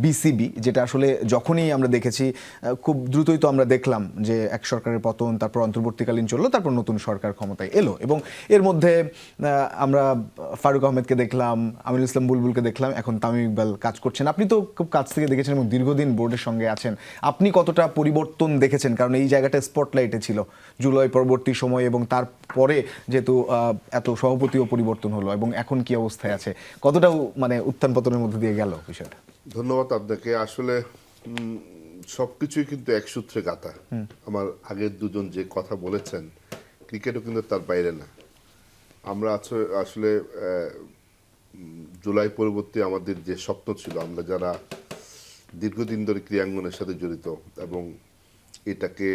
BCB, যেটা আসলে যখনই আমরা দেখেছি খুব দ্রুতই তো আমরা দেখলাম যে এক সরকারের পতন, তারপর অন্তর্বর্তীকালীন চললো, তারপর নতুন সরকার ক্ষমতায় এলো, এবং এর মধ্যে আমরা ফারুক আহমেদকে দেখলাম, আমিনুল ইসলাম বুলবুলকে দেখলাম, এখন তামিম ইকবাল কাজ করছেন। আপনি তো খুব কাছ থেকে দেখেছেন এবং দীর্ঘদিন বোর্ডের সঙ্গে আছেন, আপনি কতটা পরিবর্তন দেখেছেন? কারণ এই জায়গাটা স্পটলাইটে ছিল জুলাই পরবর্তী সময়, এবং তারপরে যেহেতু এত সভাপতিও পরিবর্তন হলো, এবং এখন কি অবস্থায় আছে, কতটা মানে উত্থান পতনের মধ্যে দিয়ে গেল বিষয়টা? ধন্যবাদ আপনাকে। আসলে সবকিছুই কিন্তু এক সূত্রে গাঁথা। আমার আগের দুজন যে কথা বলেছেন, ক্রিকেটও কিন্তু তার বাইরে না। আমরা আসলে জুলাই পরবর্তী আমাদের যে স্বপ্ন ছিল, আমরা যারা দীর্ঘদিন ধরে ক্রীড়াঙ্গনের সাথে জড়িত এবং এটাকে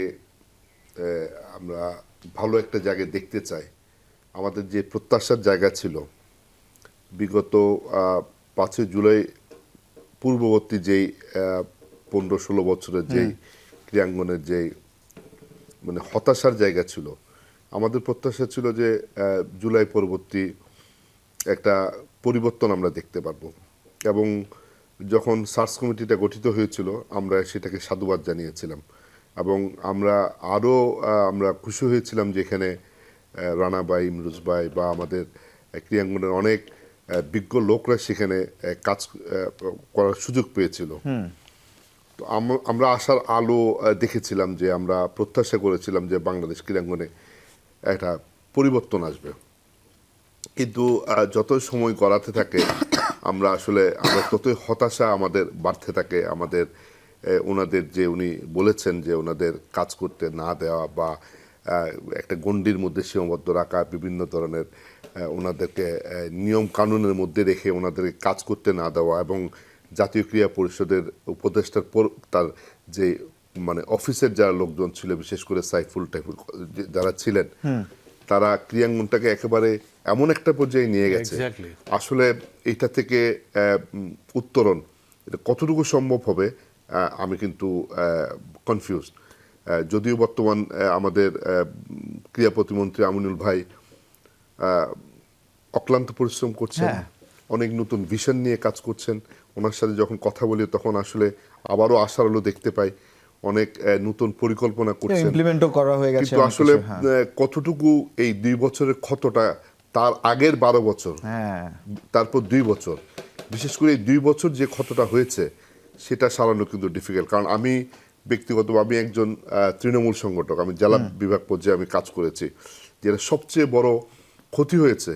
আমরা ভালো একটা জায়গায় দেখতে চাই, আমাদের যে প্রত্যাশার জায়গা ছিল বিগত 5ই জুলাই পূর্ববর্তী যেই 15-16 বছরের যেই ক্রীড়াঙ্গনের যেই মানে হতাশার জায়গা ছিল, আমাদের প্রত্যাশা ছিল যে জুলাই পরবর্তী একটা পরিবর্তন আমরা দেখতে পারবো। এবং যখন সার্চ কমিটিটা গঠিত হয়েছিল, আমরা সেটাকে সাধুবাদ জানিয়েছিলাম, এবং আমরা খুশি হয়েছিলাম যে এখানে রানা ভাই, ইমরুজ ভাই বা আমাদের ক্রীড়াঙ্গনের অনেক বিজ্ঞ লোকরা সেখানে কাজ করার সুযোগ পেয়েছিল। তো আমরা আশার আলো দেখেছিলাম, যে আমরা প্রত্যাশা করেছিলাম যে বাংলাদেশ ক্রীড়াঙ্গনে একটা পরিবর্তন আসবে। কিন্তু যত সময় গড়াতে থাকে আমরা ততই হতাশা আমাদের বাড়তে থাকে। আমাদের ওনাদের যে উনি বলেছেন যে ওনাদের কাজ করতে না দেওয়া বা একটা গণ্ডির মধ্যে সীমাবদ্ধ রাখা, বিভিন্ন ধরনের ওনাদেরকে নিয়ম কানুনের মধ্যে রেখে ওনাদেরকে কাজ করতে না দেওয়া, এবং জাতীয় ক্রীড়া পরিষদের উপদেষ্টার তার যে মানে অফিসের যারা লোকজন ছিল, বিশেষ করে সাইফুল টাইফুল যারা ছিলেন, তারা ক্রীড়াঙ্গনটাকে একেবারে এমন একটা পর্যায়ে নিয়ে গেছে। আসলে এটা থেকে উত্তরণ এটা কতটুকু সম্ভব হবে আমি কিন্তু কনফিউজ। যদিও বর্তমান আমাদের ক্রীড়া প্রতিমন্ত্রী আমিনুল ভাই অক্লান্ত পরিশ্রম করছেন, অনেক নতুন ভিশন নিয়ে কাজ করছেন। ওনার সাথে যখন কথা বলি তখন আসলে আবারও আশার আলো দেখতে পাই, অনেক নতুন পরিকল্পনা করছেন, ইমপ্লিমেন্টও করা হয়ে গেছে। কিন্তু আসলে কতটুকু এই 2 বছরের ক্ষতটা, তার আগের 12 বছর, তারপর 2 বছর, বিশেষ করে এই 2 বছর যে ক্ষতটা হয়েছে সেটা সারানো কিন্তু ডিফিকাল্ট। কারণ আমি ব্যক্তিগতভাবে একজন তৃণমূল সংগঠক, আমি জেলা বিভাগ পর্যায়ে আমি কাজ করেছি। যেটা সবচেয়ে বড় ক্ষতি হয়েছে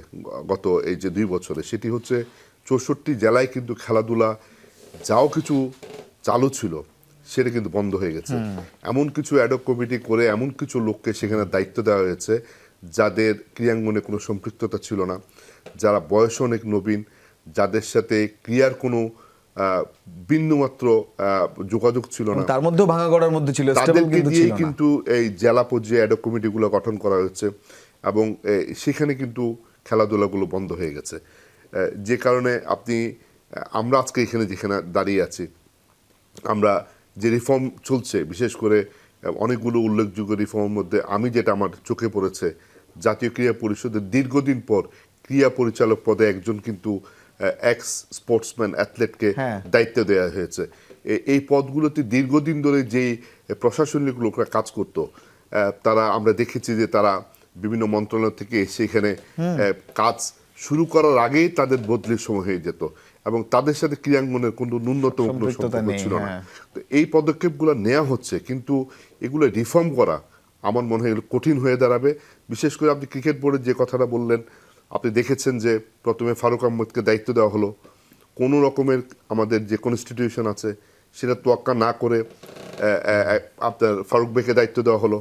গত এই যে 2 বছরে, সেটি হচ্ছে 64 জেলায় কিন্তু খেলাধুলা যাও কিছু চালু ছিল সেটা কিন্তু বন্ধ হয়ে গেছে। এমন কিছু অ্যাডহক কমিটি করে এমন কিছু লোককে সেখানে দায়িত্ব দেওয়া হয়েছে যাদের ক্রীড়াঙ্গনে কোনো সম্পৃক্ততা ছিল না, যারা বয়স অনেক নবীন, যাদের সাথে ক্রিয়ার কোনো বিন্দুমাত্র যোগাযোগ ছিল না, তার মধ্যেও ভাঙা গড়ার মধ্যে ছিল, তাদেরকে দিয়ে কিন্তু এই জেলা পর্যায়ে অ্যাডহক কমিটিগুলো গঠন করা হয়েছে, এবং সেখানে কিন্তু খেলাধুলাগুলো বন্ধ হয়ে গেছে। যে কারণে আমরা আজকে যেখানে দাঁড়িয়ে আছি, আমরা যে রিফর্ম চলছে, বিশেষ করে অনেকগুলো উল্লেখযোগ্য রিফর্মের মধ্যে আমি যেটা আমার চোখে পড়েছে, জাতীয় ক্রীড়া পরিষদের দীর্ঘদিন পর ক্রীড়া পরিচালক পদে একজন কিন্তু এক্স স্পোর্টসম্যান অ্যাথলেটকে দায়িত্ব দেওয়া হয়েছে। এই পদগুলোতে দীর্ঘদিন ধরে যেই প্রশাসনিক লোকরা কাজ করত, আমরা দেখেছি যে তারা বিভিন্ন মন্ত্রণালয় থেকে সেখানে কাজ শুরু করার আগেই তাদের বদলির সময় হয়ে যেত, এবং তাদের সাথে ক্রীড়াঙ্গনের কোনো ন্যূনতম কোনো সম্পর্ক ছিল না। তো এই পদক্ষেপগুলো নেওয়া হচ্ছে, কিন্তু এগুলো রিফর্ম করা আমার মনে হয় কঠিন হয়ে দাঁড়াবে। বিশেষ করে আপনি ক্রিকেট বোর্ডের যে কথাটা বললেন, আপনি দেখেছেন যে প্রথমে ফারুক আহমেদকে দায়িত্ব দেওয়া হলো, কোনো রকমের আমাদের যে কনস্টিটিউশন আছে সেটা তোয়াক্কা না করে আপনার ফারুক বেকে দায়িত্ব দেওয়া হলো,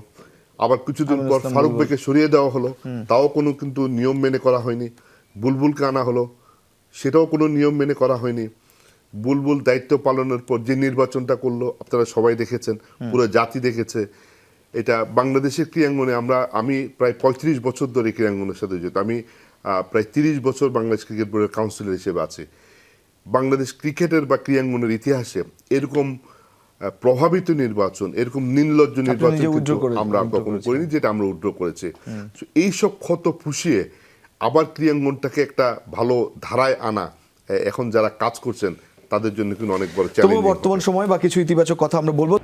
আবার কিছুদিন পর ফারুক বেকে সরিয়ে দেওয়া হলো, তাও কোনো কিন্তু নিয়ম মেনে করা হয়নি। বুলবুলকে আনা হলো, সেটাও কোনো নিয়ম মেনে করা হয়নি। বুলবুল দায়িত্ব পালনের পর যে নির্বাচনটা করলো আপনারা সবাই দেখেছেন, পুরো জাতি দেখেছে। এটা বাংলাদেশের ক্রীড়াঙ্গনে আমি প্রায় 35 বছর ধরে ক্রীড়াঙ্গনের সাথে জড়িত। আমি প্রায় 30 বছর বাংলাদেশ ক্রিকেট বোর্ডের কাউন্সিলর হিসেবে আছি। বাংলাদেশ ক্রিকেটের বা ক্রীড়াঙ্গনের ইতিহাসে এরকম প্রভাবিত নির্বাচন, এরকম নির্লজ্জ নির্বাচন আমরা কখনো করিনি, যেটা আমরা উইথড্র করেছি। এইসব ক্ষত পুষিয়ে আবার ক্রীড়াঙ্গনটাকে একটা ভালো ধারায় আনা, এখন যারা কাজ করছেন তাদের জন্য কিন্তু অনেক বড় তবুও চ্যালেঞ্জ। বর্তমান সময় বা কিছু ইতিবাচক কথা আমরা বলবো।